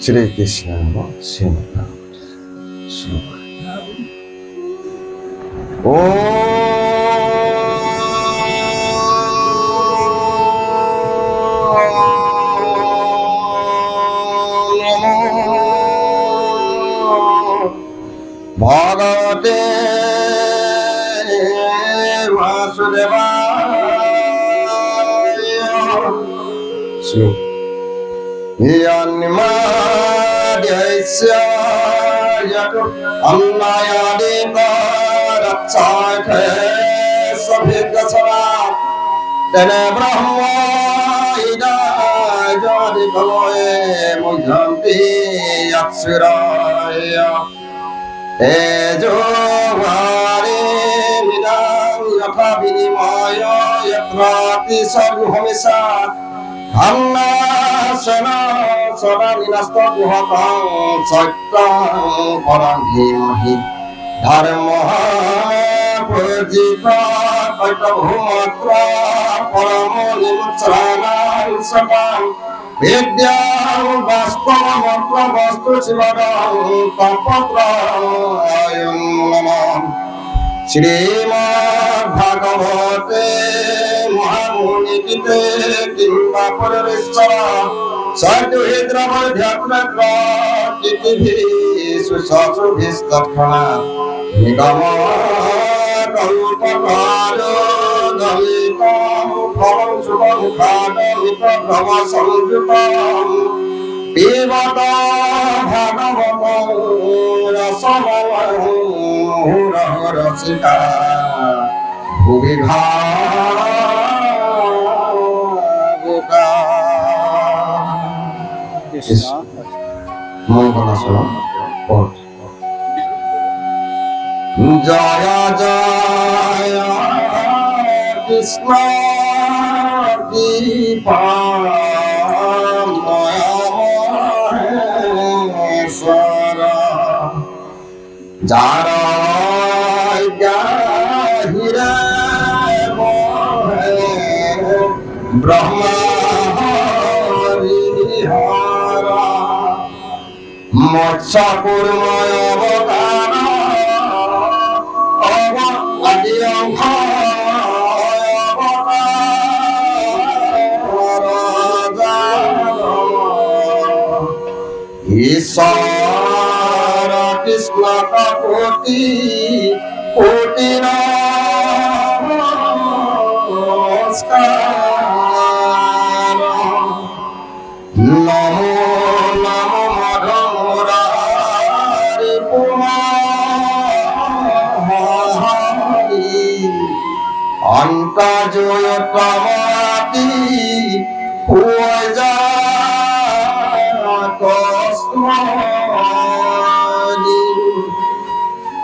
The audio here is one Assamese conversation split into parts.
শ্রী কৃষ্ণ শ্রীমৎ ও ভগবতে বাসুদেবায় শ্লোক ইয়ান্মাদ্যস্য যতো অন্নয়াদিকারচ্ছাখে সভিজ্ঞসরা তেনে ব্রহ্ম ইদাজাদিকময়ে মুহ্যন্তি অক্ষরায় তেজো ভারে বিদাং যথা বিনিময় যত্রাতি সর্বহমেশা अन्नासना सदा निनस्त गुहकं सत्यं परं धीमहि धर्मः प्रजिता कल्पभूमत्र परमो निमुत्सराणां सतां विद्यां वास्तवमत्र वस्तु शिवदं तपत्रयं नमः श्रीमद्भागवते महामुनिकिते किंवा पुररेश्वर सद्विद्रमध्यात्मकृतिभिः सुशासुभिस्तत्क्षणा निगमकल्पकारो दलितं फलं शुभमुखादमितभ्रमसंयुतं पिबत भागवतं रसमयं रसिका भुवि भावुका মঙ্গলাচরণ পথ জয় জয় কৃষ্ণ কৃপাময়েশ্বর যার হিরে ব্রহ্মা হরিহর মৎস্য কুর্ময় অবতার আদি অংশ ঈশ্বর কৃষ্ণ কোটি কোটি নমস্কার নমো নমো মধুরারি পুমারি অন্তর্জয় তমাতি পূজা কস্মরি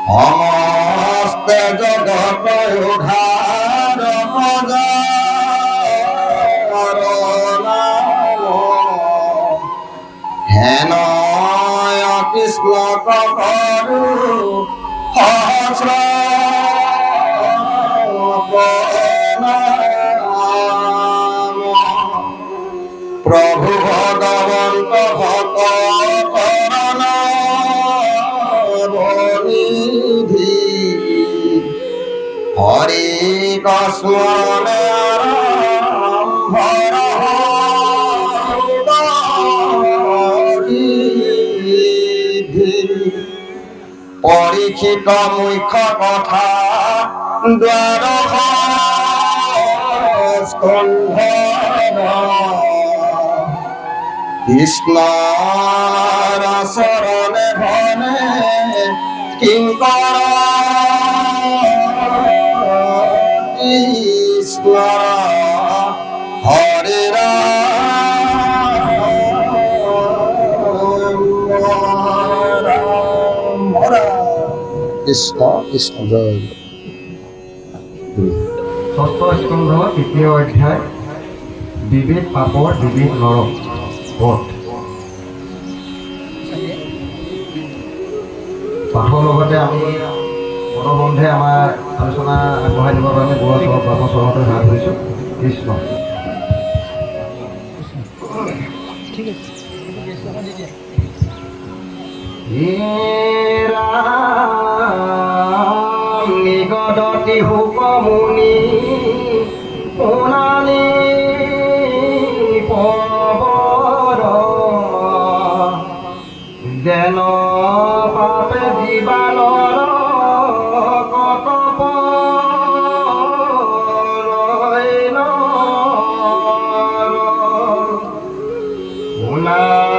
সমস্ত জগত উদ্ধার হেন কৃষ্ণ করু সহস্র প্রভু ভগবন্ত ভক্ত বনিধি হরি কস্মনে পরীক্ষিত মুখ্য কথা দ্বাদশ স্কন্ধ কৃষ্ণ শরণে ভনে কিঙ্কর কৃষ্ণ হরে কৃষ্ণ কৃষ্ণ জয়। ষষ্ঠ স্কন্ধ তৃতীয় অধ্যায় বিবেক পাপৰ বিবেক নৰক বধ। পাঠৰ লগতে আমি মনোবন্ধে আমাৰ আলোচনা আগবঢ়াই দিবৰ কাৰণে গোৱা চৰণতে হাত ধৰিছোঁ। কৃষ্ণ নিগদতি হুকমুনি পুনানি পবৰ যেন পাপে জীবানৰ কত পৰৈন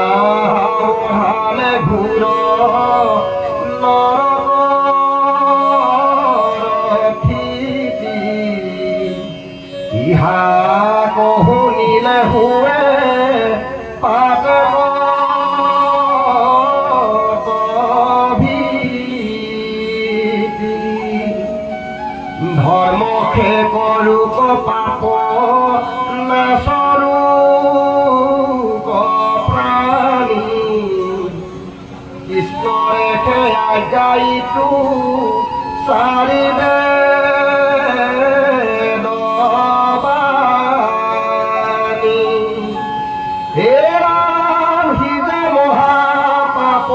উলাহালে ঘূৰ নৰকীতি ইহা কহুনিলে হুৱে পাপ ধর্মকে করুক পাপ নাসরু প্রাণী কৃষ্ণরে খেয়া যাইতু সারিবে দবানি হে রাম হিজে মহাপাপ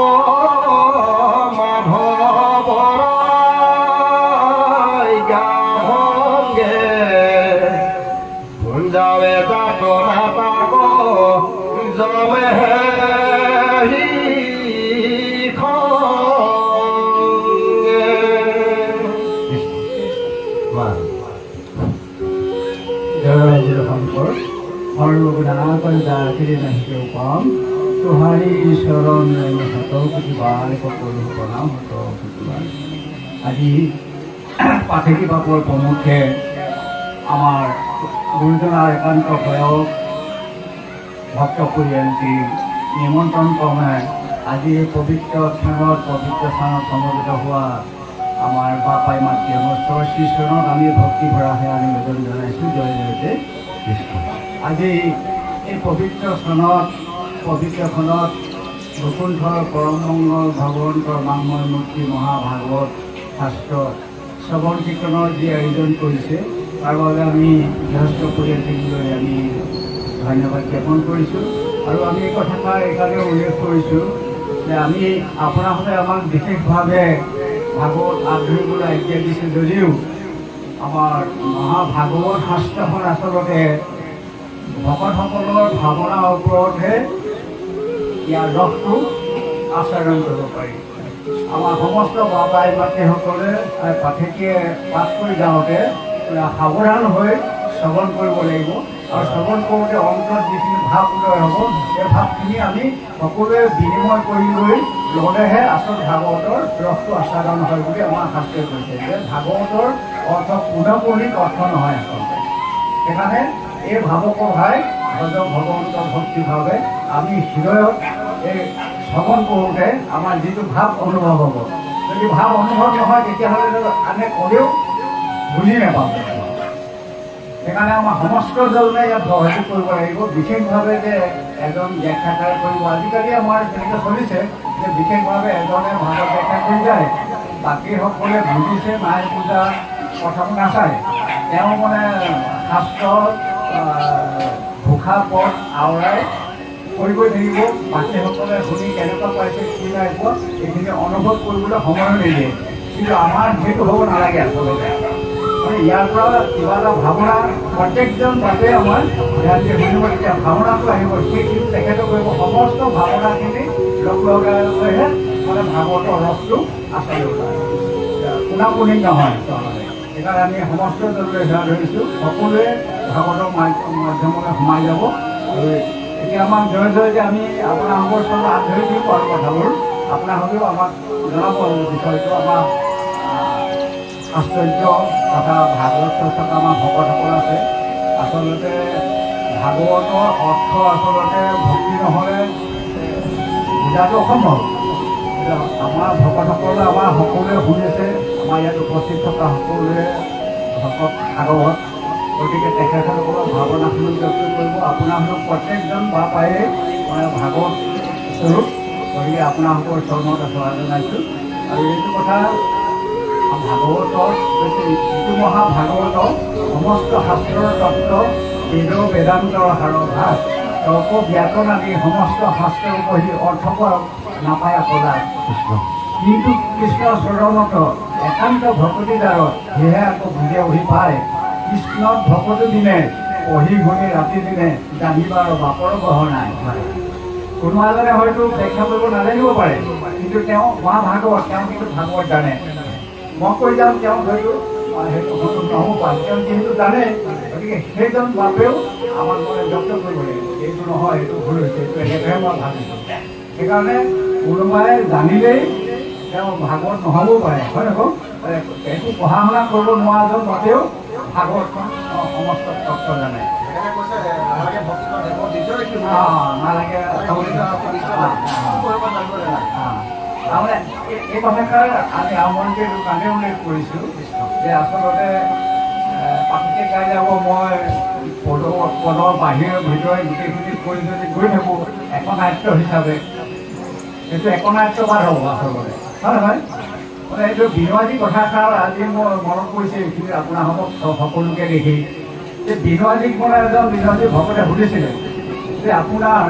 মাধবর যাবে যাতনা পাব জমে শংকৰ সৰ্বগুণাকৰি নাহিকে পাম তোহাৰী চৰণ হাত প্ৰতিবাৰ সকলো প্ৰণাম হাত প্ৰতিবাৰ। আজি পাঠেকী বাপৰ প্ৰমুখে আমাৰ গুৰুজনাৰ একান্ত বয়স ভক্ত পৰিয়ালটি নিমন্ত্ৰণ ক্ৰমে আজি এই পবিত্ৰ স্থানত সমবেত হোৱা আমাৰ বাপাই মাতৃ সমস্ত শ্ৰীচৰণত আমি ভক্তি ভৰাহে নিবেদন জনাইছোঁ। জয় জয়তে কৃষ্ণ। আজি এই পবিত্ৰখনত বৈকুণ্ঠৰ পৰম মংগল ভগৱন্তৰ মাংময় মূৰ্তি মহাভাগৱত শাস্ত্ৰ শ্ৰৱণ কীৰ্তনৰ যি আয়োজন কৰিছে তাৰ বাবে আমি গৃহস্থ পৰিয়ালটিলৈ আমি ধন্যবাদ জ্ঞাপন কৰিছোঁ। আৰু আমি এই কথাষাৰ এইকাৰণে উল্লেখ কৰিছোঁ যে আমি আপোনালোকে আমাক বিশেষভাৱে ভাগৱত আগধৰিবলৈ আজ্ঞা দিছে যদিও আমাৰ মহাভাগৱত শাস্ত্ৰখন আচলতে ভকতসকলৰ ভাৱনাৰ ওপৰতহে ইয়াৰ ৰসটো আচৰণ কৰিব পাৰি। আমাৰ সমস্ত বাবাই মাতৃসকলে পাঠেকীয়ে পাঠ কৰি যাওঁতে সাৱধান হৈ শ্ৰৱণ কৰিব লাগিব আৰু শ্ৰৱণ কৰোঁতে অন্তৰত যিখিনি ভাৱ উদয় হ'ব সেই ভাৱখিনি আমি সকলোৱে বিনিময় কৰি লৈ ল'লেহে আচল ভাগৱতৰ ৰসটো আস্বাদন হয় বুলি আমাৰ শাস্ত্ৰই কৈছে যে ভাগৱতৰ অৰ্থ পুনঃপুনিক অৰ্থ নহয় আচলতে। সেইকাৰণে এই ভাৱকভাই ভগৱন্ত ভক্তিভাৱে আমি হৃদয়ত এই শ্ৰৱণ কৰোঁতে আমাৰ যিটো ভাৱ অনুভৱ হ'ব, যদি ভাৱ অনুভৱ নহয় তেতিয়াহ'লে আনে ক'লেও বুজি নাপাব। সেইকাৰণে আমাৰ সমস্ত জনে ইয়াত সহযোগ কৰিব লাগিব। বিশেষভাৱে যে এজন ব্যাখ্যাকাৰ কৰিব, আজিকালি আমাৰ তেনেকৈ চলিছে যে বিশেষভাৱে এজনে ভাগৱত ব্যাখ্যা কৰি যায়, বাকীসকলে বুজিছে নাই পূজা প্ৰথম নাচায়, তেওঁ মানে শাস্ত্ৰ ঘোষা পথ আওৰাই কৰি গৈ থাকিব, বাকীসকলে শুনি কেনেকুৱা পাইছে কি নাই পোৱা এইখিনি অনুভৱ কৰিবলৈ সময়ো নিদিয়ে। কিন্তু আমাৰ সেইটো হ'ব নালাগে আচলতে। মানে ইয়াৰ পৰা কিবা এটা ভাৱনা প্ৰত্যেকজন বাবেই আমাৰ ধ্যান দিয়ে শুনিব, তেতিয়া ভাৱনাটো আহিব, সেইখিনি তেখেতে কৰিব সমস্ত ভাৱনাখিনি লগ লগাই লৈহে মানে ভাগৱতৰ ৰসটো আচলতে পোনাপুনি নহয়। সেইকাৰণে আমি সমস্ত জনলৈ ধ্যান ধৰিছোঁ, সকলোৱে ভাগৱতৰ মাধ্যমলৈ সোমাই যাব। আৰু এতিয়া আমাক জয় জয় যে আমি আপোনালোকৰ ওচৰত আগধৰি দিওঁ আৰু কথাবোৰ আপোনালোকেও আমাক জনাব বিষয়টো। আমাৰ আশ্চৰ্য তথা ভাগৱত চৰ্চাত আমাৰ ভকতসকল আছে। আচলতে ভাগৱতৰ অৰ্থ আচলতে ভক্তি নহ'লে বুজাটো অসম্ভৱ। আমাৰ ভকতসকলে আমাৰ সকলোৱে শুনিছে, আমাৰ ইয়াত উপস্থিত থকা সকলোৱে ভকত ভাগৱত, গতিকে তেখেতসকলৰ ভাৱনাখিনি ব্যক্ত কৰিব। আপোনালোক প্ৰত্যেকজন বাপায়ে মানে ভাগৱত স্বৰূপ, গতিকে আপোনালোকৰ চৰণত সেৱা জনাইছোঁ। আৰু এইটো কথা ভাগৱতৰ যিটো মহাভাগৱত সমস্ত শাস্ত্ৰৰ তত্ত্ব বেদ বেদান্তৰ সাৰভাগ তৰ্ক ব্যাকৰণ আদি সমস্ত শাস্ত্ৰৰ পঢ়ি অৰ্থ নাপায় আপোনাৰ কিন্তু কৃষ্ণৰ চৰণত একান্ত ভকতিদাৰত সেহে আকৌ বুজে উঠি পায় কৃষ্ণত ভকতি দিনে পঢ়ি শুনি ৰাতি দিনে জানিবাৰ বাপৰ বহ নাই কোনো এজনে হয়তো ব্যাখ্যা কৰিব নাজানিব পাৰে কিন্তু তেওঁ মহাভাগৱত তেওঁ কিন্তু ভাগৱত জানে মই কৈ যাম তেওঁ হয়তো সেইটো নহ'ব পাৰে তেওঁ যিহেতু জানে গতিকে সেইজন বাপেও আমাক মানে ব্যক্ত কৰিব লাগিব এইটো নহয় এইটো ভুল হৈছে এইটো এনেকৈহে মই ভাবিছোঁ সেইকাৰণে কোনোবাই জানিলেই তেওঁ ভাগৱত নহ'বও পাৰে হয় নহয় একো পঢ়া শুনা কৰিব নোৱাৰাজন বাপেও ভাগৱতখন সমস্ত তত্ত্ব জানে নালাগে তাৰমানে এই কথাষাৰ আমি আৰম্ভণিতে দোকানে উল্লেখ কৰিছোঁ যে আচলতে পাতিকে গাই যাব মই পদৰ বাহিৰে ভিতৰে গোটেইখিনি কৰি যদি গৈ থাকোঁ একনায়ত্ব হিচাপে সেইটো একনায়ত্ববাদ হ'ব আচলতে হয় নহয় মানে এইটো বিনোৱাজী কথাষাৰ আজি মোৰ মনত পৰিছে এইখিনি আপোনালোকক সকলোকে দেখি যে বিনোৱাজীক মানে এজন বিনোৱাজী ভকতে সুধিছিলে যে আপোনাৰ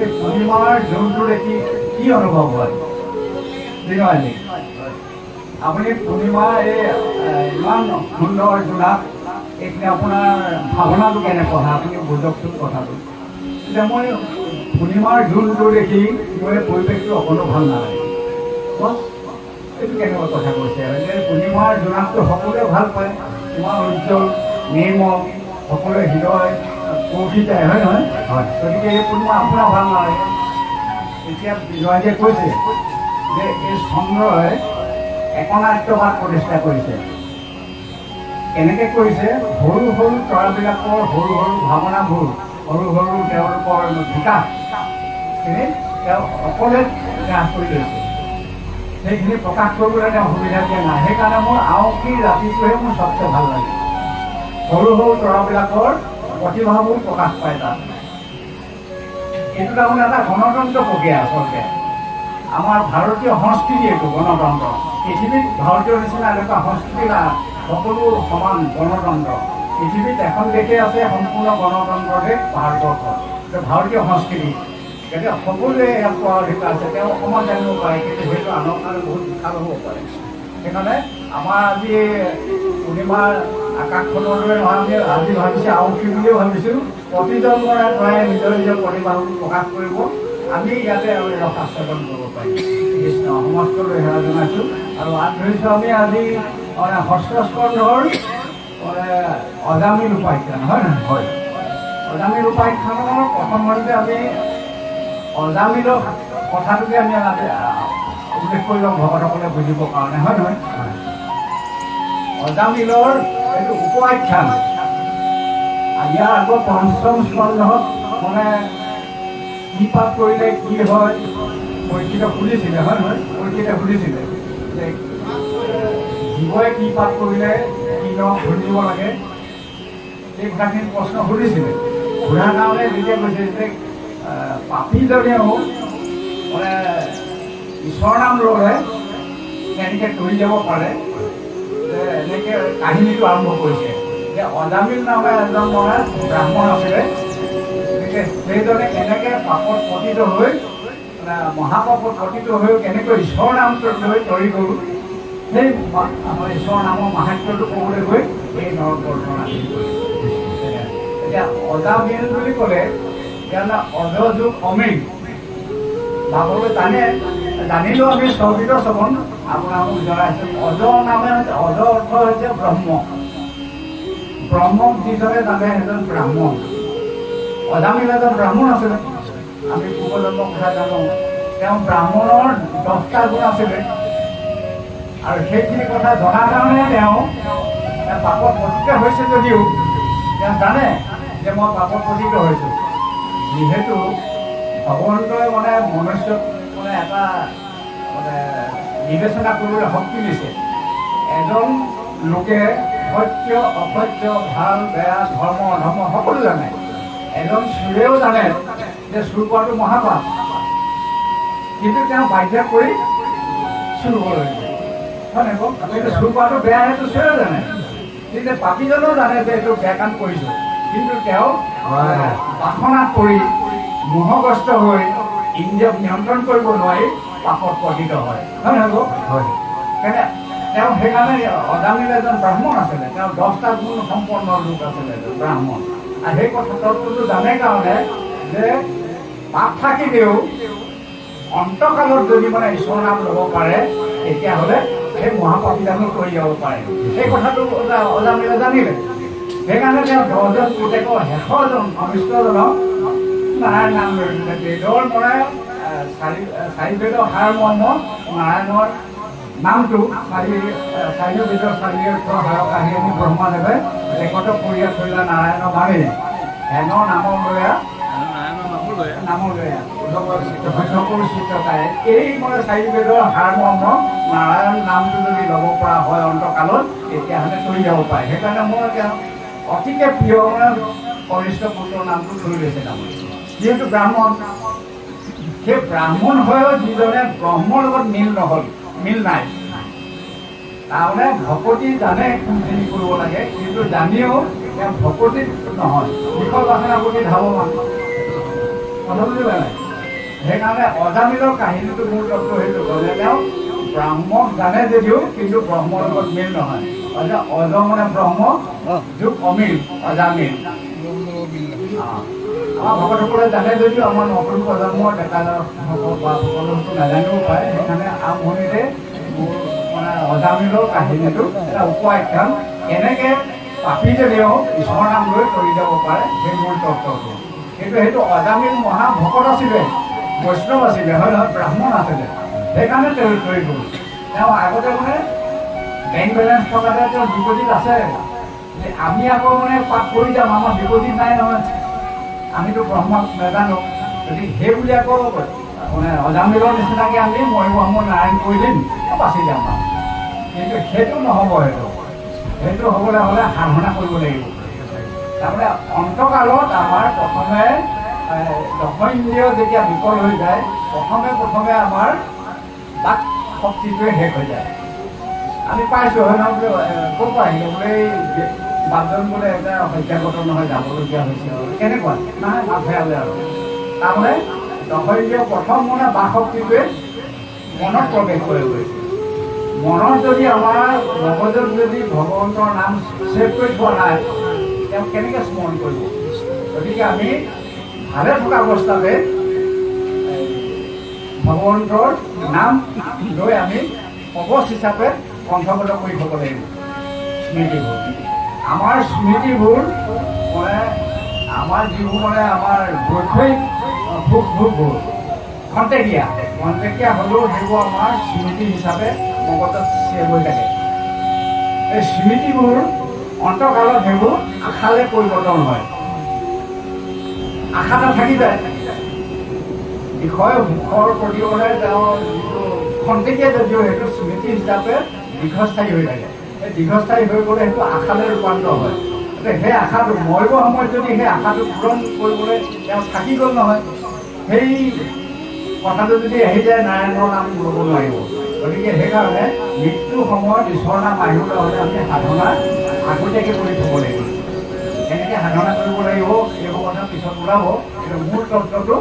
এই পূৰ্ণিমাৰ জোনটো দেখি কি অনুভৱ হয় বিনোৱাজী আপুনি পূৰ্ণিমা এই ইমান সুন্দৰ জোনাক এইখিনি আপোনাৰ ভাৱনাটো কেনেকুৱা হয় আপুনি বুজকচোন কথাটো এতিয়া মই পূৰ্ণিমাৰ জোনটো দেখি মই পৰিৱেশটো অকণো ভাল নালাগে এইটো কেনেকুৱা কথা কৈছে যে পূৰ্ণিমাৰ জোনাকটো সকলোৱে ভাল পায় ইমান উজ্জ্বল নিৰ্মল সকলোৱে হৃদয় কৌশি যায় হয় নহয় হয় গতিকে এই পূৰ্ণিমা আপোনাৰ ভাল নালাগে এতিয়া বিজয়জীয়ে কৈছে যে এই চন্দ্ৰই একনায়ত্ববাদ প্ৰতিষ্ঠা কৰিছে কেনেকৈ কৰিছে সৰু সৰু তৰাবিলাকৰ সৰু সৰু ভাৱনাবোৰ সৰু সৰু তেওঁলোকৰ বিকাশখিনি তেওঁ অকলে গ্ৰাস কৰি লৈছে সেইখিনি প্ৰকাশ কৰিবলৈ তেওঁ সুবিধা দিয়া নাই সেইকাৰণে মোৰ আউসী ৰাতিটোহে মোৰ চবচে ভাল লাগে সৰু সৰু তৰাবিলাকৰ প্ৰতিভাবোৰ প্ৰকাশ পায় তাত এইটো তাৰমানে এটা গণতন্ত্ৰ প্ৰক্ৰিয়া আচলতে আমাৰ ভাৰতীয় সংস্কৃতি এইটো গণতন্ত্ৰ পৃথিৱীত ভাৰতীয় নিচিনা এনেকুৱা সংস্কৃতি নাই সকলো সমান গণতন্ত্ৰ পৃথিৱীত এখন দেশে আছে সম্পূৰ্ণ গণতন্ত্ৰ দেশ ভাৰতবৰ্ষ ভাৰতীয় সংস্কৃতি গতিকে সকলোৱে ইয়াত পোৱাৰ অধিকাৰ আছে তেওঁ অকণমান জানিব পাৰে কিন্তু সেইটো আনৰ কাৰণে বহুত বিশাল হ'ব পাৰে সেইকাৰণে আমাৰ আজি পূৰ্ণিমাৰ আকাশখনলৈ নহয় আমি আজি ভাবিছোঁ আউসী বুলিও ভাবিছোঁ প্ৰতিজন প্ৰায় নিজৰ নিজৰ প্ৰতিভাবোৰ প্ৰকাশ কৰিব আমি ইয়াতে আমি ৰসাস্বাদন কৰিব পাৰিম কৃষ্ণ সমস্তলৈ সেৱা জনাইছোঁ আৰু আগ ধৰিছোঁ আমি আজি মানে ষষ্ঠ স্কন্ধৰ মানে অজামিল উপাখ্যান হয় নহয় হয় অজামিল উপাখ্যানৰ প্ৰথমতে আমি অজামিলৰ কথাটোকে আমি উল্লেখ কৰি লওঁ ভকতসকলে বুজিবৰ কাৰণে হয় নহয় অজামিলৰ এইটো উপাখ্যান ইয়াৰ আগত পঞ্চম স্কন্ধত মানে কি পাঠ কৰিলে কি হয় পৰীক্ষিত সুধিছিলে হয় নহয় পৰীক্ষিতে সুধিছিলে যে জীৱই কি পাঠ কৰিলে কি ন শুনিব লাগে এই কথাখিনি প্ৰশ্ন সুধিছিলে সোধাৰ কাৰণে যেতিয়া কৈছে যে পাপীজনেও মানে ঈশ্বৰৰ নাম ল'লে কেনেকৈ কৰি যাব পাৰে যে এনেকৈ কাহিনীটো আৰম্ভ কৰিছে যে অজামিল নামে এজন মানে ব্ৰাহ্মণ আছিলে গতিকে সেইজনে কেনেকৈ পাপত পতিত হৈ মহাপাপত পতিত হৈ কেনেকৈ ঈশ্বৰৰ নামটো লৈ তৰি গ'ল সেই আমাৰ ঈশ্বৰৰ নামৰ মাহাত্ম্যটো ক'বলৈ গৈ এই নৰকৰ্ষণ আছিল এতিয়া অজামিল বুলি ক'লে তেতিয়াহ'লে অজ যুগ অমিল ভাগৱতে জানিলেও আমি স্বৰ্গিত শ্ৰৱণ আপোনালোকক জনাইছোঁ অজ নামে হৈছে অজ অৰ্থ হৈছে ব্ৰহ্ম ব্ৰহ্মক যিজনে জানে এজন ব্ৰাহ্মণ অজামিল এজন ব্ৰাহ্মণ আছিলে আমি পূৰ্বজন্মৰ কথা জানো তেওঁ ব্ৰাহ্মণৰ 10টা গুণ আছিলে আৰু সেইখিনি কথা জনাৰ কাৰণে তেওঁ পাপত পতিত হৈছে যদিও তেওঁ জানে যে মই পাপত পতিত হৈছোঁ যিহেতু ভগৱন্তই মানে মনুষ্যক মানে এটা মানে বিবেচনা কৰিবলৈ শক্তি দিছে এজন লোকে সত্য অসত্য ভাল বেয়া ধৰ্ম অধৰ্ম সকলো জানে এজন চোৰেও জানে যে চুৰ কৰাটো মহাপাপ কিন্তু তেওঁ বাধ্য কৰি চুৰ কৰিবলৈ হয় নাই কওক কিন্তু চুৰ কৰাটো বেয়া সেইটো চোৰেও জানে কিন্তু পাপীজনেও জানে যে এইটো বেয়া কাম কৰিছোঁ কিন্তু তেওঁ বাসনাত পৰি মোহগ্ৰস্ত হৈ ইন্দ্ৰিয়ক নিয়ন্ত্ৰণ কৰিব নোৱাৰি পাপত পতিত হয় নহয় হয় কেনে তেওঁ সেইকাৰণে অজামিল এজন ব্ৰাহ্মণ আছিলে তেওঁ 10টা গুণ সম্পন্ন লোক আছিলে ব্ৰাহ্মণ আৰু সেই কথা তত্ত্বটো জানে কাৰণে যে পাপ থাকিলেও অন্তকালত যদি মানে ঈশ্বৰ নাম ল'ব পাৰে তেতিয়াহ'লে সেই মহাপাপীজনো কৰি যাব পাৰে সেই কথাটো অজামিলে জানিলে সেইকাৰণে তেওঁ 10জন পুতেকৰ শেষৰজন অনিষ্টজনক নাৰায়ণ নাম লৈ দিলে বেদৰ পৰাই চাৰি বেদৰ সাৰ মৰ্ম নাৰায়ণৰ নামটো চাৰি বেদৰ চাৰি হাৰক আহি আমি ব্ৰহ্মাদেৱে ৰেকৰ্ড কৰিয়া থৈলা নাৰায়ণৰ বাণী হেনৰ নামৰ লৈয়া এই মানে চাৰি বেদৰ সাৰ মৰ্ম নাৰায়ণ নামটো যদি ল'ব পৰা হয় অন্তকালত তেতিয়াহ'লে থৈ যাব পাৰে সেইকাৰণে মোৰ অতিকে প্ৰিয় কনিষ্ঠ পুত্ৰৰ নামটো থৈ লৈছে তাৰমানে যিহেতু ব্ৰাহ্মণ সেই ব্ৰাহ্মণ হৈও যিজনে ব্ৰহ্মৰ লগত মিল নাই তাৰমানে ভকতি জানে কোনখিনি কৰিব লাগে কিন্তু জানিও তেওঁ ভকতি নহয় বিষয় বাসনা প্ৰতি ধাৱমান কথা বুজিলে নাই সেইকাৰণে অজামিলৰ কাহিনীটো মোৰ তত্ত্ব সেইটো ক'লে তেওঁ ব্ৰাহ্মক জানে যদিও কিন্তু ব্ৰহ্মৰ লগত মিল নহয় অজ মানে ব্ৰহ্ম যুগ অমিল অজামিল আমাৰ ভকতসকলে জানে যদিও আমাৰ নতুন প্ৰজন্মৰ ডেকাসকল বা সকলোতো নাজানিব পাৰে সেইকাৰণে আৰম্ভণিতে মোৰ মানে অজামিলৰ কাহিনীটো এটা উপাখ্যান কেনেকৈ পাপীজনেও ঈশ্বৰৰ নাম লৈ কৰি যাব পাৰে সেই মূল তত্ত্বটো কিন্তু সেইটো অজামিল মহাভকত আছিলে বৈষ্ণৱ আছিলে হয় নহয় ব্ৰাহ্মণ আছিলে সেইকাৰণে তেওঁ লৈ গ'ল তেওঁ আগতে মানে বেংক বেলেঞ্চ থকাতে তেওঁ ডিপজিট আছে আমি আকৌ মানে পাপ কৰি যাম আমাৰ ডিপজিট নাই নহয় আমিতো ব্ৰহ্মক নাজানো যদি সেই বুলি আকৌ মানে অজামিলৰ নিচিনাকৈ আমি মই ব্ৰহ্ম নাৰায়ণ কৰি দিম বাচি যাম কিন্তু সেইটো নহ'ব সেইটো হ'বলৈ হ'লে সাধনা কৰিব লাগিব তাৰমানে অন্তকালত আমাৰ প্ৰথমে দশইন্দ্ৰিয় যেতিয়া বিকল হৈ যায় প্ৰথমে আমাৰ বাক শক্তিটোৱে শেষ হৈ যায় আমি পাইছোঁ হয় নহয় বোলে ক'ৰ পৰা আহিলে বোলে এই বাপজন বোলে এটা হত্যাগত নহয় যাবলগীয়া হৈছে কেনেকুৱা নহয় মাথেৰালে আৰু তাৰমানে দশইন্দ্ৰিয় প্ৰথম মানে বাক শক্তিটোৱে মনত প্ৰৱেশ কৰি গৈছে মনত যদি আমাৰ মগজত যদি ভগৱন্তৰ নাম ছেভ কৰি থোৱা নাই তেওঁ কেনেকৈ স্মৰণ কৰিব গতিকে আমি ভালে থকা অৱস্থাতে ভগৱন্তৰ নাম লৈ আমি কবচ হিচাপে কণ্ঠগত কৰি থ'ব লাগিব স্মৃতিবোৰ আমাৰ স্মৃতিবোৰ মানে আমাৰ যিবোৰ মানে আমাৰ বৈষয়িক ভোগবোৰ খন্তেকীয়া হ'লেও সেইবোৰ আমাৰ স্মৃতি হিচাপে মগজত ছেভ হৈ থাকে এই স্মৃতিবোৰ অন্তকালত সেইবোৰ আশালৈ পৰিৱৰ্তন হয় আশা এটা থাকি যায় বিষয় মুখৰ প্ৰতি মানে তেওঁৰ যিটো খন্তেকীয়া যদিও সেইটো স্মৃতি হিচাপে দীৰ্ঘস্থায়ী হৈ থাকে সেই দীৰ্ঘস্থায়ী হৈ গ'লে সেইটো আশালৈ ৰূপান্তৰ হয় সেই আশাটো মৰিব সময়ত যদি সেই আশাটো পূৰণ কৰিবলৈ তেওঁ থাকি গ'ল নহয় সেই কথাটো যদি আহি যায় নাৰায়ণৰ নাম ল'ব নোৱাৰিব গতিকে সেইকাৰণে মৃত্যুৰ সময়ত ঈশ্বৰৰ নাম আহিবলৈ হ'লে আমি সাধনা আগতীয়াকৈ কৰি থ'ব লাগিব কেনেকৈ সাধনা কৰিব লাগিব এইবোৰ কথা পিছত ওলাব কিন্তু মূল তত্ত্বটো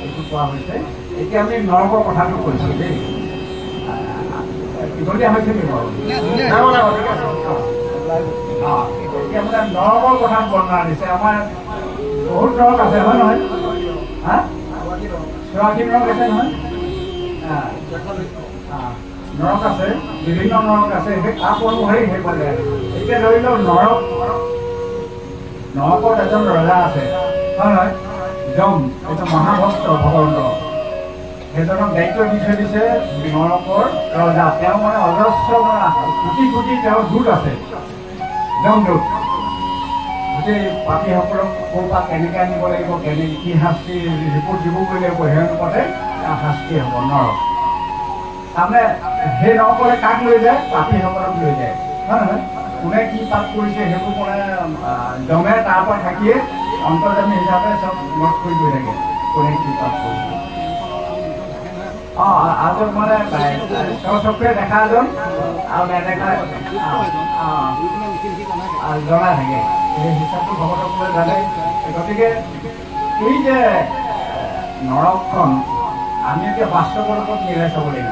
এইটো কোৱা হৈছে এতিয়া আমি নৰকৰ কথাটো কৈছোঁ দেই দীঘলীয়া হৈছে নেকি বাৰু এতিয়া মানে নৰকৰ কথা বৰ্ণনা দিছে আমাৰ বহুত নৰক আছে হয় নহয় হা 84 নৰক আছে নহয় নৰক আছে বিভিন্ন নৰক আছে সেই কাপ অনুসৰি সেই পালে এতিয়া ধৰি লওক নৰকত এজন ৰজা আছে হয় নহয় যম এইটো মহাভক্ত ভগৱন্ত সেইজনক দায়িত্ব দি থৈ দিছে নৰকৰ ৰজা তেওঁ মানে অজস্ৰ কোটি তেওঁৰ দূত আছে যমদূত গোটেই পাপীসকলক ক'ৰ পৰা কেনেকৈ আনিব লাগিব কেনেকৈ কি শাস্তি ৰিপৰ্ট দিবগৈ লাগিব সেই অনুপাতে তেওঁ শাস্তি হ'ব নৰক তাৰমানে সেই নৰকলে কাক লৈ যায় পাপীসকলক লৈ যায় হয় নহয় কোনে কি পাপ কৰিছে সেইবোৰ মানে যমে তাৰ পৰা থাকিয়ে অন্তৰ্জামী হিচাপে চব নোট কৰি গৈ থাকে কোনে কি পাপ কৰিছে আৰু মানে চকুৰে দেখা এজন আৰু নেদেখা জনাই থাকে সেই হিচাপটো ভকতসকলে জানে। গতিকে এই যে নৰকখন আমি এতিয়া বাস্তৱৰ লগত মিলাই চাব লাগিব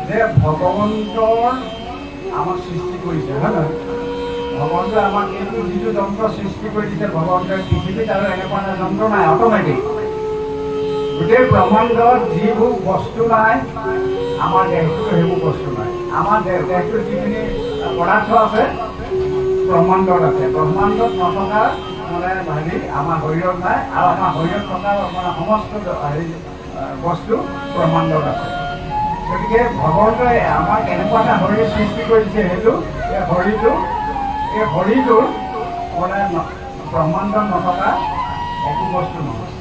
যে ভগৱন্তৰ আমাক সৃষ্টি কৰিছে, হয় নহয়? ভগৱন্তই আমাক এইটো যিটো যন্ত্ৰ সৃষ্টি কৰি দিছে, ভগৱন্তই পৃথিৱীত আৰু এনেকুৱা এটা যন্ত্ৰ নাই, অট'মেটিক। গোটেই ব্ৰহ্মাণ্ডত যিবোৰ বস্তু নাই, আমাৰ দেহটোতো সেইবোৰ বস্তু নাই। আমাৰ দেহটোৰ যিখিনি পদাৰ্থ আছে ব্ৰহ্মাণ্ডত আছে, ব্ৰহ্মাণ্ডত নথকা মানে হেৰি আমাৰ শৰীৰত নাই, আৰু আমাৰ শৰীৰত থকা মানে সমস্ত হেৰি বস্তু ব্ৰহ্মাণ্ডত আছে। গতিকে ভগৱন্তই আমাক এনেকুৱা এটা শৰীৰ সৃষ্টি কৰিছে, সেইটো এই শৰীৰটোৰ মানে ব্ৰহ্মাণ্ডত নথকা একো বস্তু নহয়,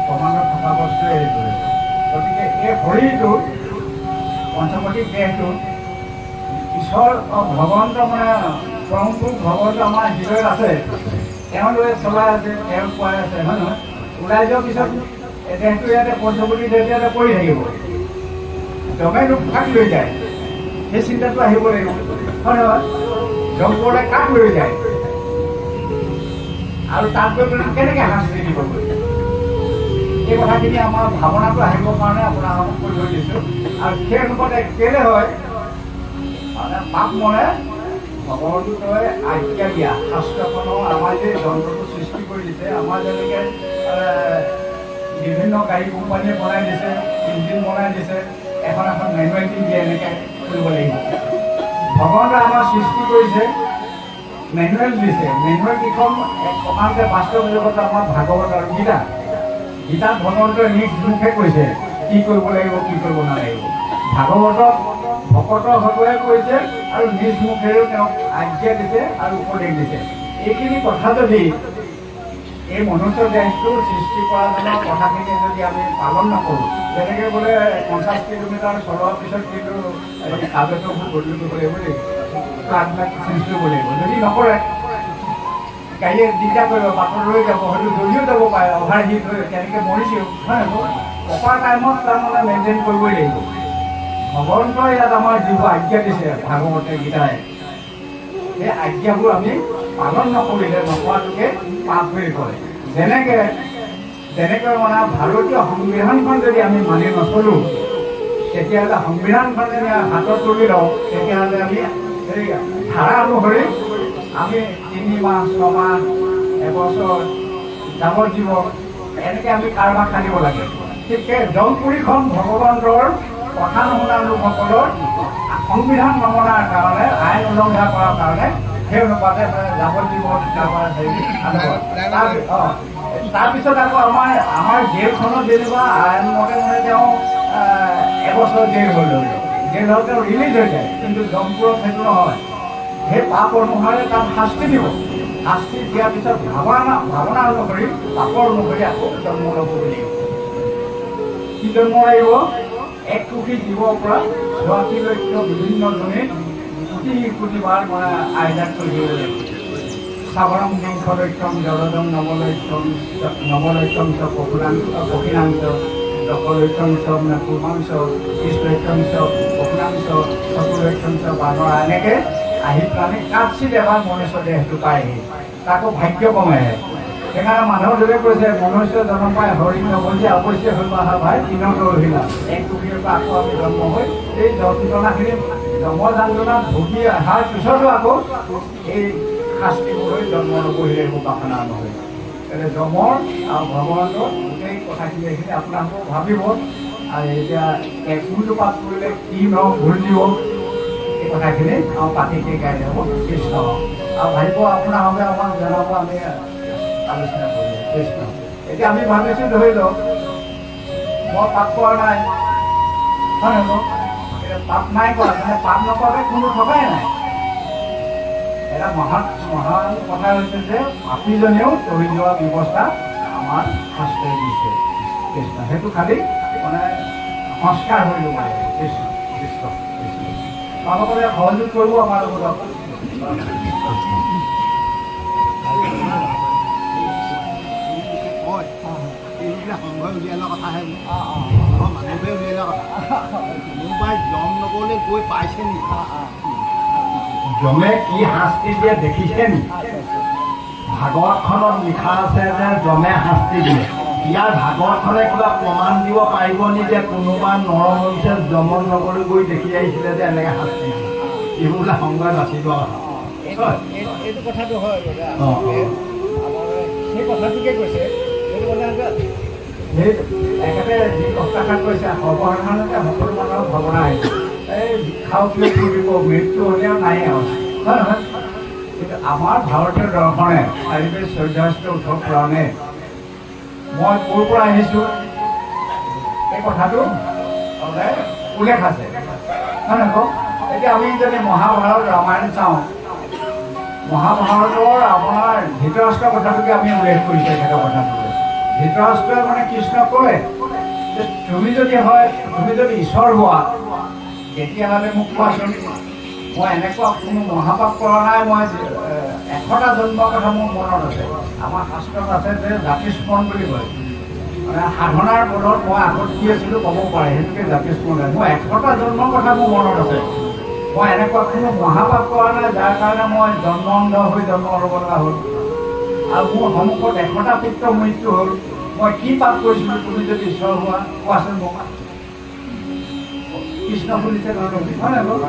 ব্ৰহ্মাণ্ডত থকা বস্তুৱে হেৰি কৰিছে। গতিকে এই শৰীৰটো পঞ্চমতিক দেহটো ঈশ্বৰ ভগৱন্ত মানে পৰমপুৰুষ ভগৱন্ত আমাৰ হৃদয়ত আছে, তেওঁ লৈ চলাই আছে, তেওঁ খুৱাই আছে, হয় নহয়? ওলাই যোৱাৰ পিছত দেহটো ইয়াতে পঞ্চমতি দেহটো ইয়াতে পৰি থাকিব, জমে ৰূপ কাক লৈ যায়, সেই চিন্তাটো আহিব লাগিব, হয় নহয়? জংঘলে কাক লৈ যায় আৰু তাত গৈ পেলাই কেনেকৈ শাস্তি দিবগৈ, এই কথাখিনি আমাৰ ভাৱনাটো আহিবৰ কাৰণে আপোনালোকক কৈ থৈ দিছোঁ। আৰু সেই অনুপাতে কেলৈ হয় মানে পাপ মনে ভগৱন্তই আজ্ঞা দিয়া শাস্ত্ৰখনৰ আমাৰ যে যন্ত্ৰটো সৃষ্টি কৰি দিছে, আমাৰ যেনেকৈ বিভিন্ন গাড়ী কোম্পানীয়ে বনাই দিছে, ইঞ্জিন বনাই দিছে, এখন মেনুৱেল দিয়ে, এনেকৈ কৰিব লাগিব। ভগৱন্তই আমাৰ সৃষ্টি কৰিছে, মেনুৱেল দিছে, মেনুৱেল কেইখন প্ৰকাৰণতে বাস্তৱ জগত আমাৰ ভাগৱত আৰু গীতাত ভগৱন্তই নিজ মুখে কৈছে কি কৰিব লাগিব, কি কৰিব নালাগিব। ভাগৱতত ভকতসকলে কৈছে আৰু নিজ মুখেৰেও তেওঁক আজ্ঞা দিছে আৰু উপদেশ দিছে। এইখিনি কথা যদি এই মনুষ্য দেহটো সৃষ্টি কৰাজনৰ কথাখিনি যদি আমি পালন নকৰোঁ, যেনেকৈ বোলে 50 কিলোমিটাৰ চলোৱাৰ পিছত কিন্তু কাগজবোৰ বদলি কৰিব লাগিব দেই, প্লাগবিলাক চেঞ্জ কৰিব লাগিব। যদি নকৰে গাড়ীয়ে দিগদাৰ কৰিব, বাটত ৰৈ যাব, হয়তো জ্বলিও যাব পাৰে, অভাৰ হিট হৈ তেনেকৈ মৰিছেও, হয় নহয়? প্ৰপাৰ টাইমত তাৰমানে মেইনটেইন কৰিবই লাগিব। ভগৱন্তই ইয়াত আমাৰ যিবোৰ আজ্ঞা দিছে ভাগৱতে গীতাই, সেই আজ্ঞাবোৰ আমি পালন নকৰিলে নকৰাটোকে পাপ বুলি কয়। যেনেকৈ মানে ভাৰতীয় সংবিধানখন যদি আমি মানি নচলোঁ, তেতিয়াহ'লে সংবিধানখন যদি হাতত তুলি লওঁ, তেতিয়াহ'লে আমি এই ধাৰা অনুসৰি আমি 3 মাহ 6 মাহ এবছৰ যাৱজ্জীৱন এনেকৈ আমি কাৰোবাক খাটিব লাগে। ঠিককে জলপুৰীখন ভগৱন্তৰ কথা নুশুনা লোকসকলৰ সংবিধান নমনাৰ কাৰণে, আইন উলংঘা কৰাৰ কাৰণে সেই অনুপাতে যাৱজ্জীৱন তাৰপিছত আকৌ আমাৰ জেলখনত যেনিবা আইনমতে মানে তেওঁ এবছৰ জেল হৈ লৈ জেল হৈ তেওঁ ৰিলিজ হৈ যায়, কিন্তু জমপুৰত সেইটো নহয়। সেই পাপ অনুসাৰে তাত শাস্তি দিব, শাস্তি দিয়াৰ পিছত ভাৱনা অনুসৰি পাপৰ অনুসৰি আকৌ জন্ম ল'ব লাগিব। কি জন্ম লাগিব? 1 কোটি জীৱৰ পৰা 84 বিভিন্ন জনীত কোটি মানে আইজাক কৰি দিব লাগিব। সাগৰম বিংশলৈক্ষম জলদম নৱলৈক্ষম চ পক্ষিণাংশ দশলৈক্ষম চ কুৰ্মাংশ 30 চ পক্ষিণাংশ 40 চ বানৰা, এনেকৈ আহি পেলাই কাৎচিত এবাৰ মনুষ্য দেহটো পায়হি, তাকো ভাগ্য কমেহে। সেইকাৰণে মানুহৰ দৰে কৈছে মনুষ্য জন্ম পাই হৰি নবন্ধি অৱশ্যে হৈ অহা ভাই দিনত ৰহিলা। 1 কোটিৰ পৰা আকৌ আমি জন্ম হৈ এই যন্ত্ৰণাখিনি জন্ম যান্ত্ৰণাত ভুগি অহাৰ পিছতো আকৌ এই শাস্তিবোৰ হৈ জন্ম নবহি লাগিব বাসনা নহয়। গতিকে যমৰ আৰু ভগৱন্তৰ গোটেই কথাখিনি এইখিনি আপোনালোকেও ভাবিব। আৰু এতিয়া কোনটো পাঠ কৰিলে কি ভুল দিব, এই কথাখিনি আমাৰ পাতিকে গাই যাব কৃষ্ণ। আৰু ভাবিব আপোনালোকে আমাক জনাব, আমি আলোচনা কৰিম কৃষ্ণ। এতিয়া আমি ভাবিছোঁ ধৰি লওক মই পাপ কৰা নাই, হয় নহয়? পাপ নাই কৰা, মানে পাপ নকৰাকৈ কোনো থকাই নাই। এটা মহান কথা হৈছে যে পাপীজনেও তৰি যোৱা ব্যৱস্থা আমাৰ শাস্ত্ৰই দিছে কৃষ্ণ। সেইটো খালি মানে সংস্কাৰ হৈ ল'ব লাগে কৃষ্ণ কৃষ্ণ কৃষ্ণ। আপোনালোকে সহযোগ কৰিব আমাৰ লগত। এইবিলাক সংঘই উলিয়ালে কথাহে, মানুহে উলিয়ালে কথা। মোৰ পৰা জম নকৰিলে গৈ পাইছে নেকি? জমে কি শাস্তি দিয়ে দেখিছে নেকি? ভাগৱতখনত লিখা আছে যে যমে শাস্তি দিয়ে। ইয়াৰ ভাগৱতখনে কিবা প্ৰমাণ দিব পাৰিব নি যে কোনোবা নৰমনুষ্যই যমন নগৰলৈ গৈ দেখি আহিছিলে যে এনেকৈ শাস্তি দিয়ে? এইবোৰ সংবাদ বাচিব এইটো কথাটো হয় সেই কথাটোকে কৈছে। সেই একেবাৰে যি অত্যাচাৰ কৰিছে সৰ্বসাধাৰণতে সকলো মানুহৰ ভাৱনা আহিছে এই খাওঁ কিয় কৰিব মৃত্যু হ'লেও নাই আৰু হয় নহয়। কিন্তু আমাৰ ভাৰতীয় দৰ্শনে আজিকালি 14 পুৰাণে মই ক'ৰ পৰা আহিছোঁ এই কথাটো উল্লেখ আছে হয় নহয় কওক। এতিয়া আমি যদি মহাভাৰত ৰামায়ণ চাওঁ, মহাভাৰতৰ আপোনাৰ ধৃতৰাষ্ট্ৰৰ কথাটোকে আমি উল্লেখ কৰিছোঁ। তেখেতৰ কথাটোকে ধৃতৰাষ্ট্ৰই মানে কৃষ্ণক ক'লে যে তুমি যদি ঈশ্বৰ হোৱা তেতিয়াহ'লে মোক কোৱাচোন, মই এনেকুৱা কোনো মহাপাপ কৰা নাই, মই 100টা জন্মৰ কথা মোৰ মনত আছে। আমাৰ শাস্ত্ৰত আছে যে জাতিস্মৰণ বুলি কয়, মানে সাধনাৰ বলত মই আগত কি আছিলোঁ ক'ব পাৰে, সেইটোকে জাতিস্মৰণ। মই 100টা জন্মৰ কথা মোৰ মনত আছে, মই এনেকুৱা কোনো মহাপাপ কৰা নাই যাৰ কাৰণে মই জন্ম অন্ধ হৈ জন্ম ল'ব লগা হ'ল, আৰু মোৰ সন্মুখত 100টা পুত্ৰ মৃত্যু হ'ল। মই কি পাপ কৰিছিলোঁ তুমি যদি ঈশ্বৰ হোৱা কোৱাচোন মোক। কৃষ্ণ শুনিছে হয় নাই বাৰু?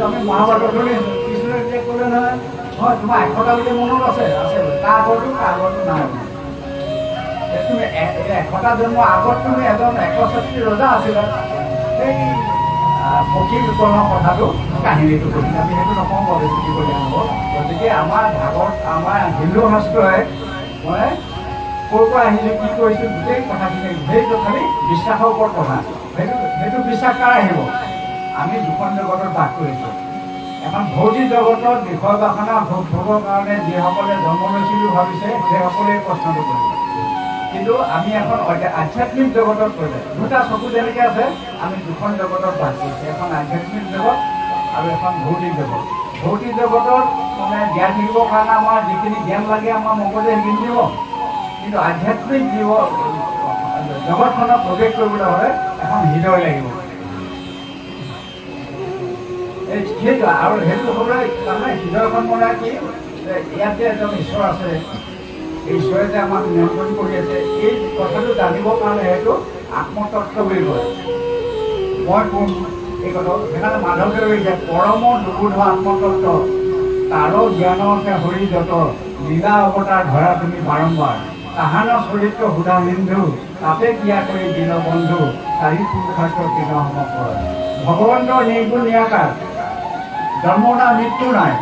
আমি মহাভাৰত শুনিছোঁ কৃষ্ণই এতিয়া ক'লে নহয় হয় তোমাৰ 100টা বুলি মনত আছে তাৰ আগতো নাই। তুমি 100টা জন্ম আগত তুমি এজন 61 ৰজা আছিলা। সেই পক্ষী বিকৰণৰ কথাটো কাহিনীটো কৰিছে, আমি সেইটো নকওঁ বাবে শিকিবলগীয়া হ'ব। গতিকে আমাৰ ভাগত আমাৰ হিন্দু শাস্ত্ৰই মই ক'ৰ পৰা আহিছোঁ কি কৰিছোঁ গোটেই কথাখিনি সেইটো খালি বিশ্বাসৰ ওপৰত কথা। সেইটো বিশ্বাস কাৰ আহিব? আমি দুখন জগতত বাস কৰিছোঁ। এখন ভৌতিক জগতৰ বিষয় বাসনা ভোগৰ কাৰণে যিসকলে জন্ম লৈছিলোঁ ভাবিছে সেইসকলে প্ৰশ্নটো কৰিব। কিন্তু আমি এখন আধ্যাত্মিক জগতত কৰিলে দুটা চকু যেনেকৈ আছে আমি দুখন জগতত বাস কৰিছোঁ, এখন আধ্যাত্মিক জগত আৰু এখন ভৌতিক জগত। ভৌতিক জগতত মানে জ্ঞান দিবৰ কাৰণে আমাৰ যিখিনি জ্ঞান লাগে আমাৰ মগজে সেইখিনি দিব, কিন্তু আধ্যাত্মিক জগতখনত প্ৰৱেশ কৰিবলৈ হ'লে এখন হৃদয় লাগিব। সেইটো আৰু সেইটো হ'লে তাৰমানে হৃদয়খন মানে কি ইয়াত যে এজন ঈশ্বৰ আছে, ঈশ্বৰে যে আমাক নিয়ন্ত্ৰণ কৰি আছে এই কথাটো জানিবৰ কাৰণে সেইটো আত্মতত্ত্ব বুলি কয়। মই কোন এই কথা সেইকাৰণে মাধৱে কৈছে পৰম দুবোধ আত্মতত্ত্ব তাৰ জ্ঞানতে হৰি যত লীলা অৱতাৰ ধৰা তুমি বাৰম্বাৰ তাহান চৰিত্ৰ সুধা সিন্ধু তাতে ক্ৰিয়া কৰি দিন বন্ধু চাৰি পুৰুষাৰ্থ তৃণ সমকৰ। ভগৱন্তৰ নিৰ্গুণ নিৰাকাৰ, জন্ম নাই মৃত্যু নাই,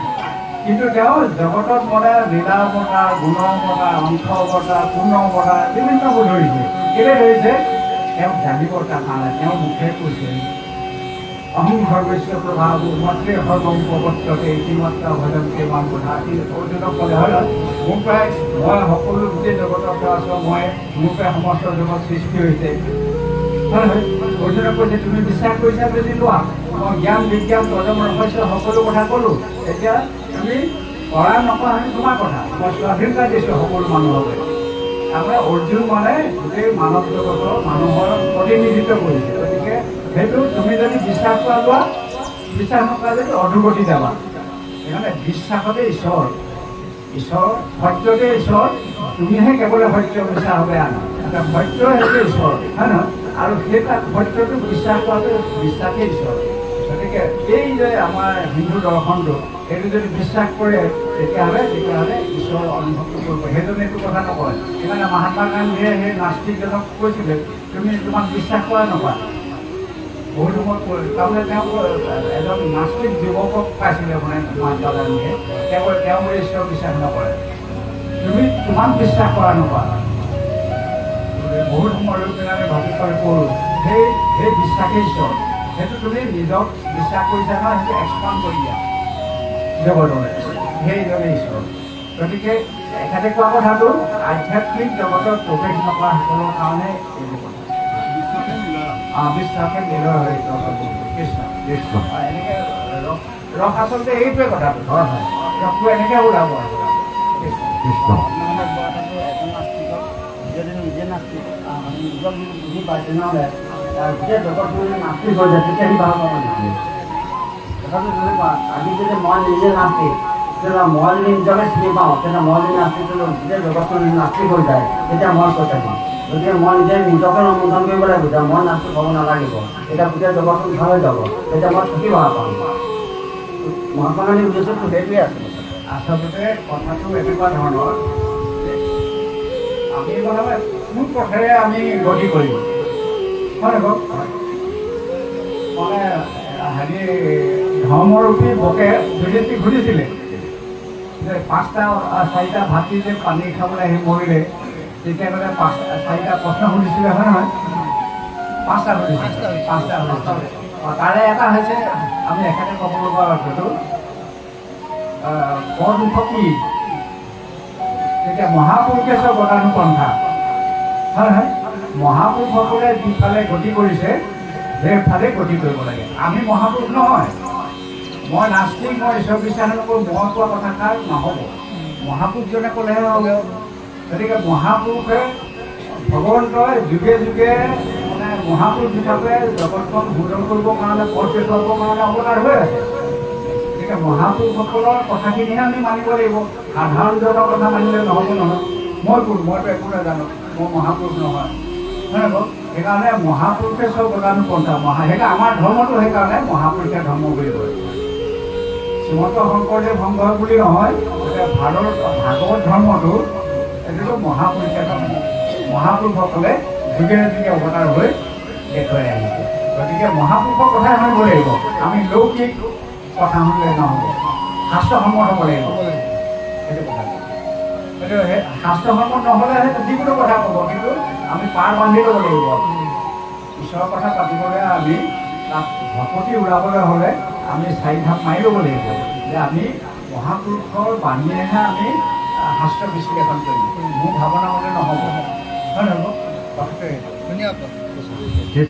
কিন্তু তেওঁ জগতত মানে লীলা অৱতাৰ গুণ অৱতাৰ অংশ অৱতাৰ পূৰ্ণ অৱতাৰ বিভিন্ন বোৰ ধৰিছে। কেলৈ ধৰিছে? তেওঁক জানিবৰ কাৰণে তেওঁ মুখে কৈছে অহং সৰ্বস্ব প্ৰভাৱ মাতৃ সৰ্বম প্ৰৱৰ্ততে ইতিমাত্ৰা ভজন্তে মান কথা অৰ্জুনক ক'লে হয় মোৰ প্ৰায় মই সকলো গোটেই জগতৰ পৰা আছোঁ, মই মোৰ প্ৰায় সমস্ত জগত সৃষ্টি হৈছে হয় হয়। অৰ্জুনক কৈছে তুমি বিশ্বাস কৰিছা যদি লোৱা, মই জ্ঞান বিজ্ঞান পদম ৰহস্য সকলো কথা ক'লোঁ, এতিয়া তুমি কৰা নকৰা তোমাৰ কথা, মই স্বাধীনতা দিছোঁ সকলো মানুহকে। তাৰমানে অৰ্জুন মানে গোটেই মানৱ জগতৰ মানুহৰ প্ৰতিনিধিত্ব কৰিছে। গতিকে সেইটো তুমি যদি বিশ্বাস কৰা লোৱা, বিশ্বাস নকৰা যদি অধোগতি যাবা। সেইকাৰণে বিশ্বাসতে ঈশ্বৰ, ঈশ্বৰ সত্যতে ঈশ্বৰ, তুমিহে কেৱল সত্য বিশ্বাস হবে আনা সত্য সেইটো ঈশ্বৰ হয় নহয়। আৰু সেই তাক সত্যটো বিশ্বাস কৰাটো বিশ্বাসেই ঈশ্বৰ। গতিকে এই যে আমাৰ হিন্দু দৰ্শনটো সেইটো যদি বিশ্বাস কৰে তেতিয়াহ'লে ঈশ্বৰ অনুভৱটো কৰিব। সেইজনে এইটো কথা নকয়। সেইকাৰণে মহাত্মা গান্ধীয়ে সেই নাস্তিকজনক কৈছিলে তুমি তোমাক বিশ্বাস কৰা নকৰা। বহুত সময় তাৰমানে তেওঁ এজন নাস্তিক যুৱকক পাইছিলে মানে মহাত্মা গান্ধীয়ে, তেওঁ বোলে ঈশ্বৰ বিশ্বাস নকৰে, তুমি তোমাক বিশ্বাস কৰা নকৰা। বহুত সময় লৈ পেলাই আমি ভাবি কৰি কৰোঁ সেই বিশ্বাসেই ঈশ্বৰ। সেইটো তুমি নিজক বিশ্বাস কৰিছা নহয়, সেইটো এক্সপাণ্ড কৰি দিয়া জগতলৈ, সেইজনে ঈশ্বৰ। গতিকে এখেতে কোৱা কথাটো আধ্যাত্মিক জগতত প্ৰৱেশ নকৰা সকলৰ কাৰণে এইটো কথা বিশ্বাসে নিৰ্ভৰ হৈ কৃষ্ণ কৃষ্ণ এনেকৈ ৰস আচলতে এইটোৱে কথাটো হয় হয়, ৰসটো এনেকৈ ওলাব কৃষ্ণ। যদি নিজে নাস্তিক নিজক বুজি পায় তেনেহ'লে গোটেই জগতটো যদি নাস্তিক হৈ যায় তেতিয়া সি ভাল পাব নিদিয়ে। কথাটো যদি আজি যদি মই নিজে নাস্তিক তেতিয়া মই যদি নিজকে চিনি পাওঁ তেতিয়া মই যদি নাস্তিক গোটেই জগতখন নাস্তিক হৈ যায় তেতিয়া মই কৈ থাকিম। গতিকে মই নিজে নিজকে অনুমোদন কৰিব লাগিব যে মই নাস্তিক হ'ব নালাগিব, এতিয়া গোটেই জগতখন ভাল হৈ যাব, তেতিয়া মই থাকি ভাল পাম। মহাত্মা গান্ধীৰ উদ্দেশ্যটো সেইটোৱে আছে। আচলতে কথাটো এনেকুৱা ধৰণৰ, আমি মানে কোন পথেৰে আমি গতি কৰিম, হয় কওক? মানে হেৰি ধৰ্মৰূপী বোকে যুধিষ্ঠিৰক সুধিছিলে যে 4টা ভাতি যে পানী খাবলৈ আহি মৰিলে, তেতিয়া মানে 4টা প্ৰশ্ন সুধিছিলে, হয় নহয়? 5টা সুধিছিলে, 5টা সুধিছিলে। তাৰে এটা হৈছে আমি এখেতে ক'ব লগা কথাটো বৰ দুখ কি? তেতিয়া মহাপুৰুষেশ্বৰ গতানুপন্থা, হয় হয়, মহাপুৰুষসকলে যিফালে গতি কৰিছে সেইফালে গতি কৰিব লাগে। আমি মহাপুৰুষ নহয়, মই নাস্তিক, মই ঈশ্বৰ বিশ্বাস নকৰোঁ, মই কোৱা কথাষাৰ নহ'ব, মহাপুৰুষজনে ক'লেহে হ'ব। গতিকে মহাপুৰুষে ভগৱন্তই যুগে যুগে মানে মহাপুৰুষ হিচাপে জগতখন সুন্দৰ কৰিবৰ কাৰণে, পথ দেখুৱাবৰ কাৰণে অৱতাৰ হৈ আছে। গতিকে মহাপুৰুষসকলৰ কথাখিনিহে আমি মানিব লাগিব, সাধাৰণজনৰ কথা মানিলে নহ'ব নহয়। মই কোন? মইতো একো নাজানো, মই মহাপুৰুষ নহয়, হয় কওক? সেইকাৰণে মহাপুৰুষে চব গতানুপন্থা, সেইকাৰণে আমাৰ ধৰ্মটো সেইকাৰণে মহাপুৰুষে ধৰ্ম বুলি কয়। শ্ৰীমন্ত শংকৰদেৱ সংঘ বুলি নহয়, গতিকে ভাগৱত ধৰ্মটো এইটোতো মহাপুৰুষে ধৰ্ম। মহাপুৰুষসকলে যুগে যুগে অৱতাৰ হৈ দেখুৱাই আহিছে। গতিকে মহাপুৰুষৰ কথাই শুনিব লাগিব, আমি লৌকিক কথা শুনিলে নহ'ব, শাস্ত্ৰসন্মত হ'ব লাগিব। সেইটো কথা, সেইটো শাস্ত্ৰসন্মত নহ'লে যিকোনো কথা ক'ব, কিন্তু আমি পাৰ বান্ধি ল'ব লাগিব। ঈশ্বৰৰ কথা পাতিবলৈ আমি তাত ভকতি ওলাবলৈ হ'লে আমি 4 ধাপ মাৰি ল'ব লাগিব যে আমি মহাপুৰুষৰ বাণীয়েহে আমি শাস্ত্ৰ বিশ্লেষণ কৰিম, মোৰ ভাৱনা মতে নহ'ব, হয় নহয়? কথাটো ধুনীয়া